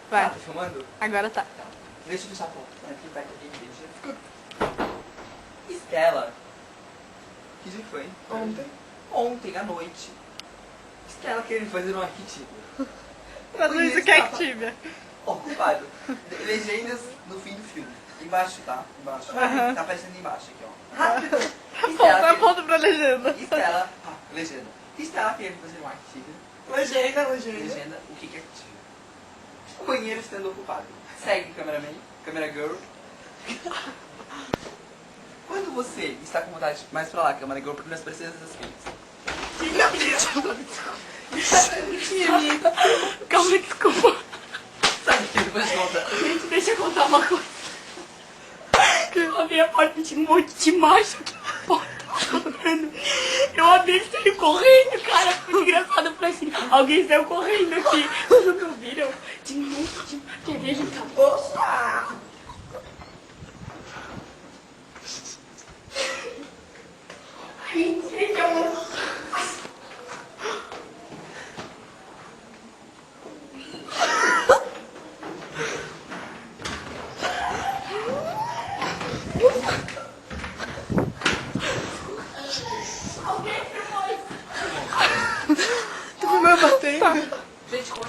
Vai. Ah, tá filmando? Agora tá. Deixa eu fechar a porta. Aqui perto aqui, deixa. Estela. Que dia foi? Ontem. Ontem, à noite. Estela querendo fazer um arquitipo. Traduz o que é tíbia. Ocupado. Legendas no fim do filme. Embaixo, tá? Embaixo. Aham. Tá aparecendo embaixo aqui, ó. Ponta, ponta pra legenda. Estela. Ah, legenda. Estela querendo fazer um arquitipo. Legenda. Legenda, o que é arquitipo? O banheiro estando ocupado. Segue, cameraman. Câmera girl. Quando você está com vontade de mais pra lá, câmera girl, porque nós precisamos das filhas. Calma, desculpa. Sabe o que depois de conta? Gente, deixa eu contar uma coisa. Eu abri a porta e tinha um monte de macho aqui na porta. Eu abri e saí correndo, cara. Foi engraçado. Eu falei assim, alguém saiu correndo aqui. Quando me ouviram, tinha um monte de cerveja em cabeça. Gente, eu... Tu vai bater?